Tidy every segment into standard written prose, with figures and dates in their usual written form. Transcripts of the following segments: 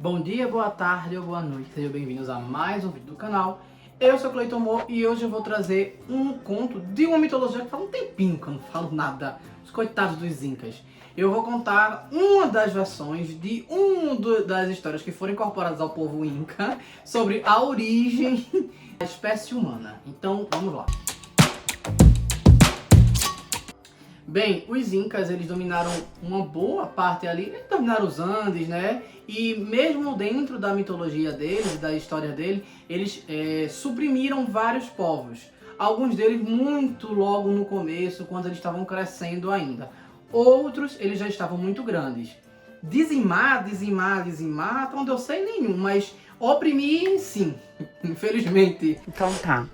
Bom dia, boa tarde ou boa noite, sejam bem-vindos a mais um vídeo do canal. Eu sou Cleiton Mo e hoje eu vou trazer um conto de uma mitologia que faz um tempinho que eu não falo nada, os coitados dos Incas. Eu vou contar uma das versões de das histórias que foram incorporadas ao povo Inca sobre a origem da espécie humana. Então, vamos lá. Bem, os Incas, eles dominaram uma boa parte ali, eles dominaram os Andes, né? E mesmo dentro da mitologia deles, da história deles, eles suprimiram vários povos. Alguns deles muito logo no começo, quando eles estavam crescendo ainda. Outros, eles já estavam muito grandes. Dizimar, até onde eu sei nenhum, mas oprimir sim, infelizmente. Então tá.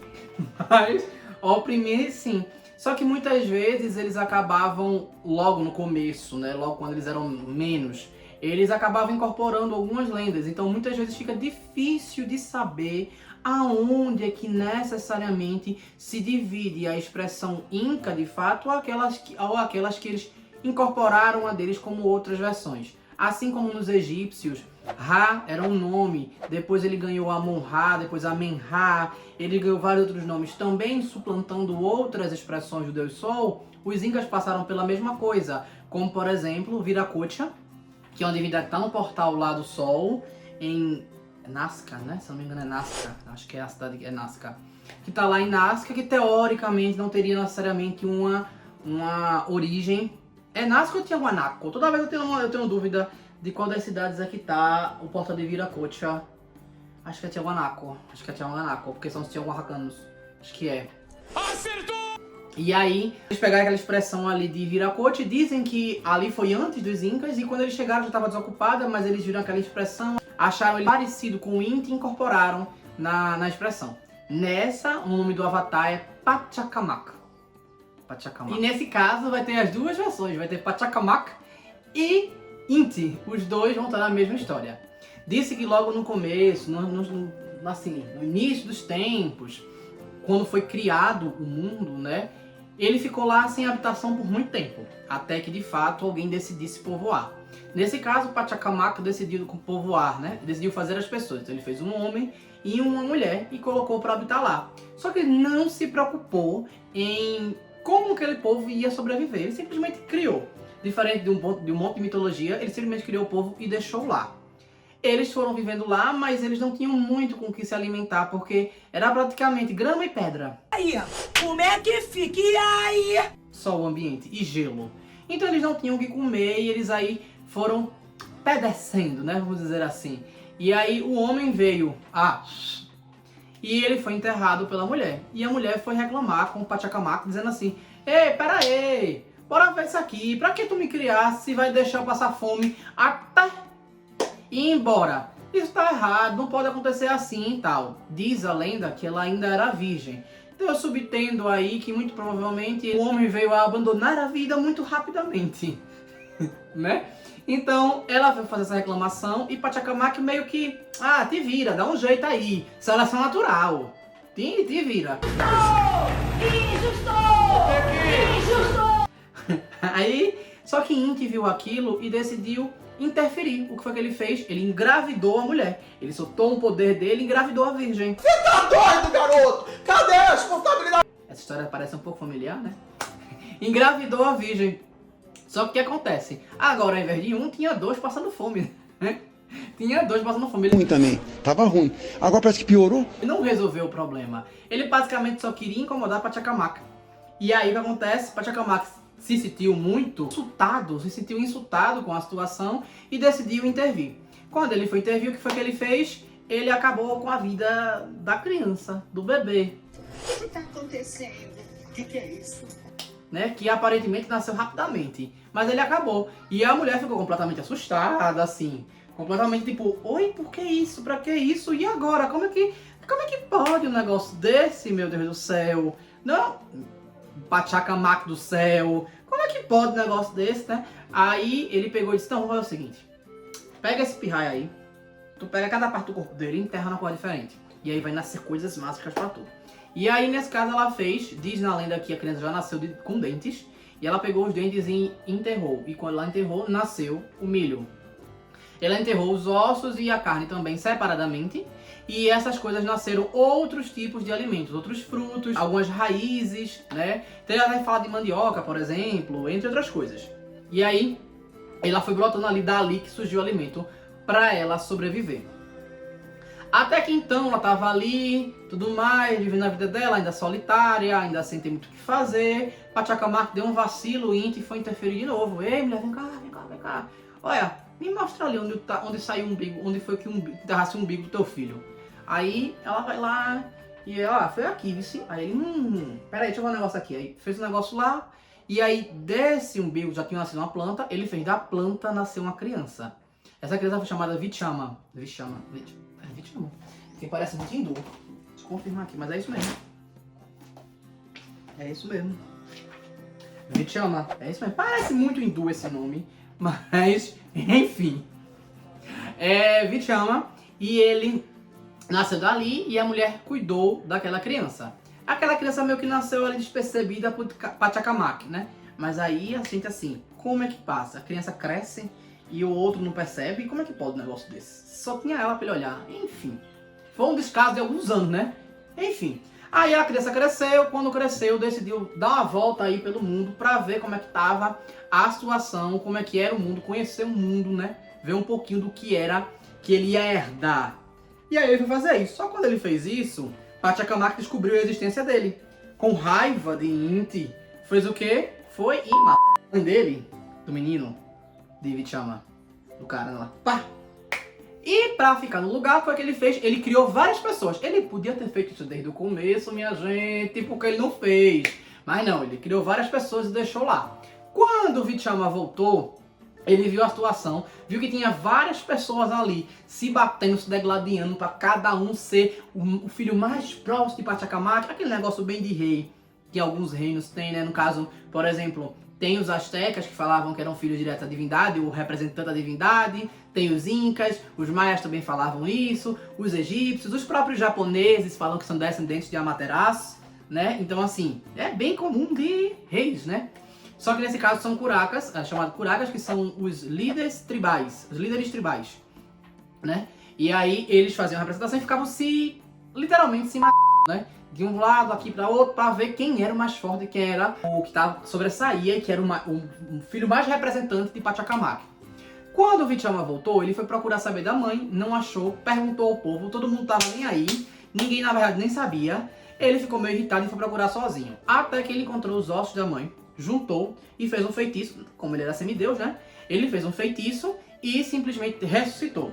Mas oprimir sim. Só que muitas vezes eles acabavam, logo no começo, né, logo quando eles eram menos, eles acabavam incorporando algumas lendas. Então muitas vezes fica difícil de saber aonde é que necessariamente se divide a expressão Inca de fato ou aquelas que eles incorporaram a deles como outras versões. Assim como nos egípcios, Ra era um nome, depois ele ganhou Amon-Ra, depois Amen-Ra, ele ganhou vários outros nomes, também suplantando outras expressões do Deus Sol. Os Incas passaram pela mesma coisa, como por exemplo Viracocha, que é uma divindade que está no portal lá do Sol, em Nazca, né? Se não me engano é Nazca, acho que é a cidade é Nazca, que está lá em Nazca, que teoricamente não teria necessariamente uma origem. É Nazca ou Tiahuanaco? Toda vez eu tenho dúvida de qual das cidades aqui tá o portal de Viracocha. Acho que é Tiahuanaco. Porque são os Tiahuanacanos. Acho que é. Acertou! E aí, eles pegaram aquela expressão ali de Viracocha e dizem que ali foi antes dos Incas, e quando eles chegaram já estava desocupada, mas eles viram aquela expressão, acharam ele parecido com o Inti e incorporaram na expressão. Nessa, o nome do avatar é Pachacamac. E nesse caso vai ter as duas versões, vai ter Pachacamac e Inti, os dois vão estar na mesma história. Disse que logo no começo, no início dos tempos, quando foi criado o mundo, né, ele ficou lá sem habitação por muito tempo, até que de fato alguém decidisse povoar. Nesse caso, Pachacamac decidiu povoar, né, decidiu fazer as pessoas. Então ele fez um homem e uma mulher e colocou para habitar lá. Só que ele não se preocupou em como aquele povo ia sobreviver, ele simplesmente criou. Diferente de um monte de mitologia, ele simplesmente criou o povo e deixou lá. Eles foram vivendo lá, mas eles não tinham muito com o que se alimentar, porque era praticamente grama e pedra. Aí, como é que fica? E aí? Só o ambiente, e gelo. Então eles não tinham o que comer e eles aí foram padecendo, né, vamos dizer assim. E aí o homem veio, e ele foi enterrado pela mulher. E a mulher foi reclamar com o Pachacamac, dizendo assim: ei, pera aí, bora ver isso aqui, pra que tu me criasse se vai deixar eu passar fome até ir embora? Isso tá errado, não pode acontecer assim e tal. Diz a lenda que ela ainda era virgem. Então eu subtendo aí que muito provavelmente o homem veio a abandonar a vida muito rapidamente, né? Então ela foi fazer essa reclamação e Pachacamac meio que, te vira, dá um jeito aí, seleção natural, te vira. Injusto! Aí, só que Inti viu aquilo e decidiu interferir. O que foi que ele fez? Ele engravidou a mulher. Ele soltou um poder dele e engravidou a virgem. Você tá doido, garoto? Cadê a responsabilidade? Essa história parece um pouco familiar, né? Engravidou a virgem. Só que o que acontece? Agora, ao invés de um, tinha dois passando fome, né? Tinha dois passando fome. Ruim também, tava ruim. Agora parece que piorou. Ele não resolveu o problema. Ele basicamente só queria incomodar Pachacamac. E aí o que acontece? Pachacamac se sentiu insultado com a situação e decidiu intervir. Quando ele foi intervir, o que foi que ele fez? Ele acabou com a vida da criança, do bebê. O que está acontecendo? O que é isso? Né, que aparentemente nasceu rapidamente, mas ele acabou. E a mulher ficou completamente assustada, assim, completamente tipo, oi, por que isso? Pra que isso? E agora? Como é que pode um negócio desse, meu Deus do céu? Não, Pachacamac do céu, como é que pode um negócio desse, né? Aí ele pegou e disse, então, vamos fazer o seguinte, pega esse pirraia aí, tu pega cada parte do corpo dele e enterra na cor diferente, e aí vai nascer coisas mágicas pra tu. E aí, nesse caso, ela fez, diz na lenda que a criança já nasceu com dentes, e ela pegou os dentes e enterrou. E quando ela enterrou, nasceu o milho. Ela enterrou os ossos e a carne também separadamente. E essas coisas nasceram outros tipos de alimentos, outros frutos, algumas raízes, né? Então ela vai falar de mandioca, por exemplo, entre outras coisas. E aí, ela foi brotando ali, dali que surgiu o alimento para ela sobreviver. Até que então ela tava ali, tudo mais, vivendo a vida dela, ainda solitária, ainda sem ter muito o que fazer. Pachacamac deu um vacilo, Inti foi interferir de novo. Ei, mulher, vem cá, vem cá, vem cá. Olha, me mostra ali onde saiu o umbigo, onde foi que enterrasse o umbigo do teu filho. Aí ela vai lá e ela, foi aqui, vice. Aí ele, peraí, deixa eu ver um negócio aqui. Aí fez um negócio lá, e aí desse umbigo já tinha nascido uma planta, ele fez da planta nascer uma criança. Essa criança foi chamada Vichama. Vichama. Que parece muito hindu. Deixa eu confirmar aqui, mas é isso mesmo. É isso mesmo. Vichama. É isso mesmo. Parece muito hindu esse nome. Mas, enfim. É Vichama. E ele nasceu dali e a mulher cuidou daquela criança. Aquela criança meio que nasceu ali despercebida por Pachacamac, né? Mas aí a gente assim, como é que passa? A criança cresce e o outro não percebe? Como é que pode um negócio desse? Só tinha ela pra ele olhar. Enfim. Foi um descaso de alguns anos, né? Enfim. Aí a criança cresceu. Quando cresceu, decidiu dar uma volta aí pelo mundo pra ver como é que tava a situação, como é que era o mundo, conhecer o mundo, né? Ver um pouquinho do que era que ele ia herdar. E aí ele foi fazer isso. Só quando ele fez isso, Pachacamac descobriu a existência dele. Com raiva de Inti, fez o quê? Foi e matou a mãe dele, do menino, de Vichama, do cara lá. Pá! E pra ficar no lugar, foi o que ele fez. Ele criou várias pessoas. Ele podia ter feito isso desde o começo, minha gente, porque ele não fez. Mas não, ele criou várias pessoas e deixou lá. Quando o Vichama voltou, ele viu a situação, viu que tinha várias pessoas ali se batendo, se degladiando para cada um ser o filho mais próximo de Pachacamac. Aquele negócio bem de rei, que alguns reinos têm, né? No caso, por exemplo, tem os astecas que falavam que eram filhos diretos da divindade, o representante da divindade. Tem os incas, os maias também falavam isso, os egípcios, os próprios japoneses falam que são descendentes de Amaterasu, né? Então assim, é bem comum de reis, né? Só que nesse caso são curacas, chamados curacas, que são os líderes tribais, né? E aí eles faziam a representação e ficavam literalmente se matando, né? De um lado aqui para outro, para ver quem era o mais forte, quem era o que sobressaía e que era o filho mais representante de Pachacamac. Quando o Vichama voltou, ele foi procurar saber da mãe, não achou, perguntou ao povo, todo mundo tava nem aí, ninguém na verdade nem sabia. Ele ficou meio irritado e foi procurar sozinho. Até que ele encontrou os ossos da mãe, juntou e fez um feitiço, como ele era semideus, né? Ele fez um feitiço e simplesmente ressuscitou,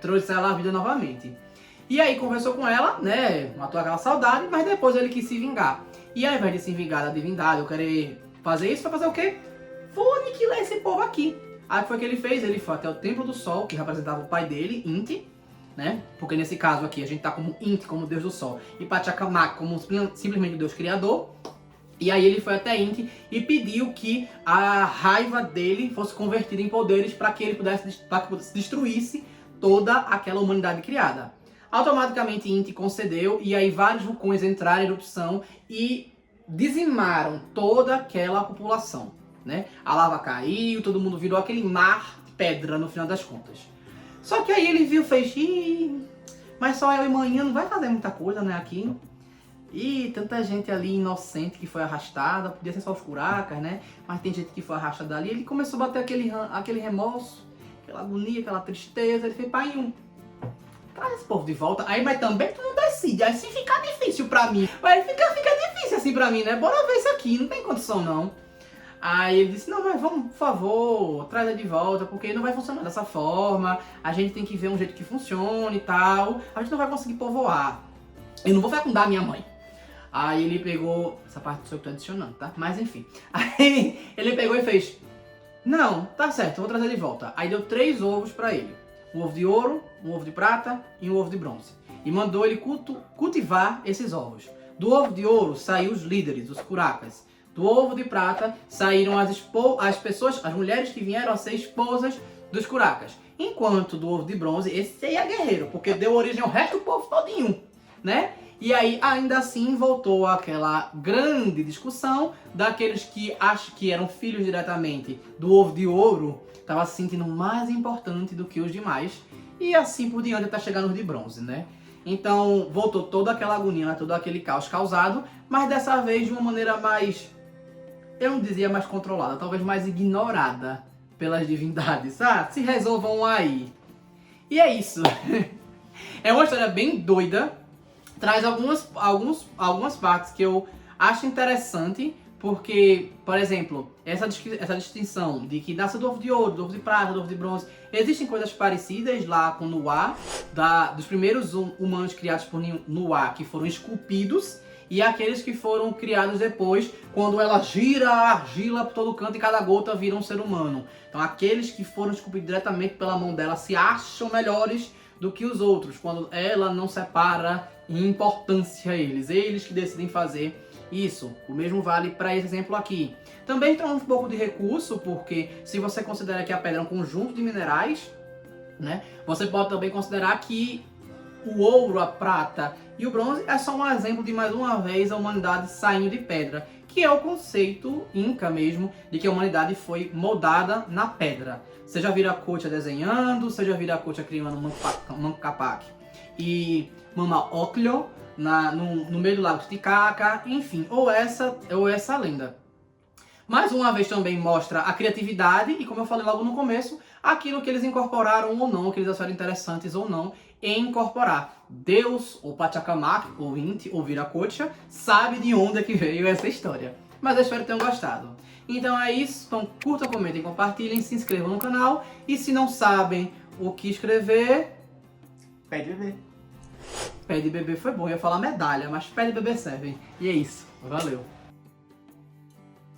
trouxe ela à vida novamente. E aí conversou com ela, né? Matou aquela saudade, mas depois ele quis se vingar. E ao invés de se vingar da divindade, ou querer fazer isso, foi fazer o quê? Vou aniquilar esse povo aqui. Aí foi o que ele fez, ele foi até o Templo do Sol, que representava o pai dele, Inti, né? Porque nesse caso aqui a gente tá como Inti, como Deus do Sol, e Pachacamac como simplesmente o Deus Criador. E aí ele foi até Inti e pediu que a raiva dele fosse convertida em poderes para que ele pudesse destruísse toda aquela humanidade criada. Automaticamente Inti concedeu e aí vários vulcões entraram em erupção e dizimaram toda aquela população, né? A lava caiu, todo mundo virou aquele mar de pedra no final das contas. Só que aí ele viu, fez, mas só eu e manhã não vai fazer muita coisa, né, aqui. E tanta gente ali inocente que foi arrastada, podia ser só os curacas, né? Mas tem gente que foi arrastada ali. Ele começou a bater aquele remorso, aquela agonia, aquela tristeza. Ele fez, pai, traz esse povo de volta. Aí, mas também tu não decide. Aí se ficar difícil pra mim. Mas fica difícil assim pra mim, né? Bora ver isso aqui, não tem condição não. Aí ele disse, não, mas vamos, por favor, traz ele de volta, porque não vai funcionar dessa forma. A gente tem que ver um jeito que funcione e tal. A gente não vai conseguir povoar. Eu não vou fecundar a minha mãe. Aí ele pegou... Essa parte sou eu que tô adicionando, tá? Mas enfim. Aí ele pegou e fez... Não, tá certo, eu vou trazer de volta. Aí deu 3 ovos pra ele. Um ovo de ouro, um ovo de prata e um ovo de bronze. E mandou ele cultivar esses ovos. Do ovo de ouro saiu os líderes, os curacas. Do ovo de prata saíram as pessoas, as mulheres que vieram a ser esposas dos curacas. Enquanto do ovo de bronze, esse aí é guerreiro, porque deu origem ao resto do povo todinho, né? E aí, ainda assim, voltou aquela grande discussão daqueles que acham que eram filhos diretamente do ovo de ouro, estavam se sentindo mais importante do que os demais. E assim por diante até chegar nos de bronze, né? Então, voltou toda aquela agonia, todo aquele caos causado, mas dessa vez de uma maneira mais, eu não dizia mais controlada, talvez mais ignorada pelas divindades. Ah, se resolvam aí. E é isso. É uma história bem doida. Traz algumas partes que eu acho interessante, porque, por exemplo, essa distinção de que nasce do ovo de ouro, do ovo de prata, do ovo de bronze, existem coisas parecidas lá com Nuá, dos primeiros humanos criados por Nuá, que foram esculpidos, e aqueles que foram criados depois, quando ela gira a argila por todo canto e cada gota vira um ser humano. Então aqueles que foram esculpidos diretamente pela mão dela se acham melhores do que os outros, quando ela não separa em importância eles que decidem fazer isso. O mesmo vale para esse exemplo aqui. Também traz um pouco de recurso, porque se você considera que a pedra é um conjunto de minerais, né, você pode também considerar que o ouro, a prata e o bronze é só um exemplo de, mais uma vez, a humanidade saindo de pedra, que é o conceito inca mesmo, de que a humanidade foi moldada na pedra. Seja Viracocha desenhando, seja Viracocha criando Manco Cápac e Mama Ocllo no meio do lago Titicaca, enfim, ou essa lenda. Mais uma vez também mostra a criatividade e, como eu falei logo no começo, aquilo que eles incorporaram ou não, que eles acharam interessantes ou não em incorporar. Deus, ou Pachacamac, ou Inti, ou Viracocha, sabe de onde é que veio essa história. Mas eu espero que tenham gostado. Então é isso, então curtam, comentem, compartilhem, se inscrevam no canal. E se não sabem o que escrever, Pede bebê. pede bebê foi bom, eu ia falar medalha, mas pede bebê serve. E é isso, valeu.